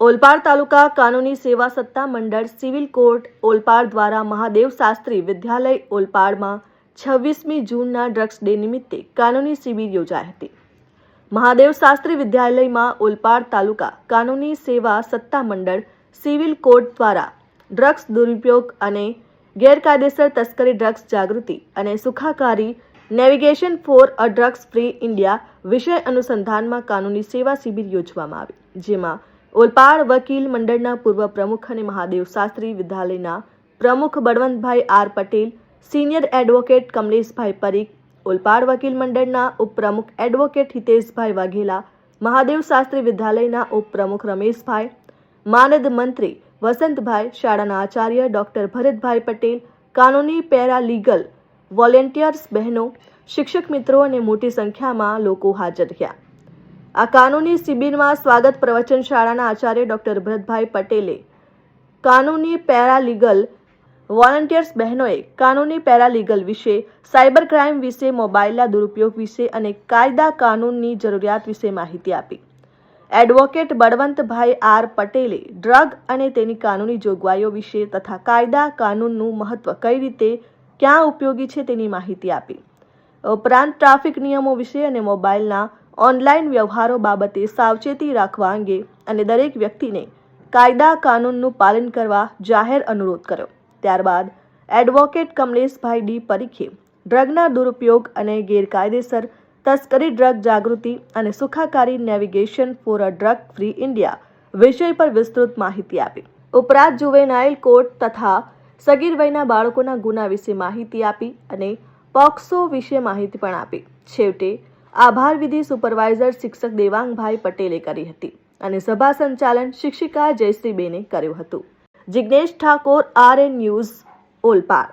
ઓલપાડ તાલુકા કાનૂની સેવા સત્તા મંડળ સિવિલ કોર્ટ ઓલપાડ દ્વારા મહાદેવ શાસ્ત્રી વિદ્યાલય ઓલપાડમાં 26મી જૂનના ડ્રગ્સ ડે નિમિત્તે કાનૂની શિબિર યોજાઈ હતી। મહાદેવ શાસ્ત્રી વિદ્યાલયમાં ઓલપાડ તાલુકા કાનૂની સેવા સત્તા મંડળ સિવિલ કોર્ટ દ્વારા ડ્રગ્સ દુરુપયોગ અને ગેરકાયદેસર તસ્કરી ડ્રગ્સ જાગૃતિ અને સુખાકારી navigation for a drugs free India વિષય અનુસંધાનમાં કાનૂની સેવા શિબિર યોજવામાં આવી, જેમાં ઓલપાડ વકીલ મંડળના પૂર્વ પ્રમુખ અને મહાદેવ શાસ્ત્રી વિદ્યાલયના પ્રમુખ Balvantbhai R Patel, senior advocate Kamleshbhai Parikh, Olpad વકીલ મંડળના ઉપપ્રમુખ એડવોકેટ હિતેશભાઈ વાઘેલા, મહાદેવ શાસ્ત્રી વિદ્યાલયના ઉપપ્રમુખ રમેશભાઈ, માનદ મંત્રી વસંતભાઈ, શાળાના આચાર્ય ડોક્ટર ભરતભાઈ પટેલ, કાનૂની પેરા લીગલ વોલેન્ટિયર્સ બહેનો, શિક્ષક મિત્રો અને મોટી સંખ્યામાં લોકો હાજર રહ્યા। આ કાનૂની શિબિરમાં સ્વાગત પ્રવચન શાળાના આચાર્ય ડોક્ટર ભરતભાઈ પટેલે કાનૂની પેરાલીગલ વોલન્ટિયર્સ બહેનોએ કાનૂની પેરાલીગલ વિશે, સાયબર ક્રાઇમ વિશે, મોબાઈલના દુરુપયોગ વિશે અને કાયદા કાનૂનની જરૂરિયાત વિશે માહિતી આપી। એડવોકેટ બળવંતભાઈ આર પટેલે ડ્રગ અને તેની કાનૂની જોગવાઈઓ વિશે તથા કાયદા કાનૂનનું મહત્વ કઈ રીતે ક્યાં ઉપયોગી છે તેની માહિતી આપી। ઉપરાંત ટ્રાફિક નિયમો વિશે અને મોબાઈલના ઓનલાઈન વ્યવહારો બાબતે સાવચેતી રાખવા અંગે અને દરેક વ્યક્તિને કાયદા કાનૂનનું પાલન કરવા જાહેર અનુરોધ કર્યો। ત્યારબાદ એડવોકેટ કમલેશભાઈ ડી પરીખે ડ્રગના દુરુપયોગ અને ગેરકાયદેસર તસ્કરી ડ્રગ જાગૃતિ અને સુખાકારી navigation for a drug free India વિષય પર વિસ્તૃત માહિતી આપી। ઉપરાંત જુવેનાઇલ કોર્ટ તથા સગીર વયના બાળકોના ગુના વિશે માહિતી આપી અને પોક્સો વિશે માહિતી પણ આપી। છેવટે આભાર વિધિ સુપરવાઇઝર શિક્ષક દેવાંગભાઈ પટેલે કરી હતી અને સભા સંચાલન શિક્ષિકા જયશ્રીબેને કર્યું હતું। Jignesh Thakor, RN news, Olpad.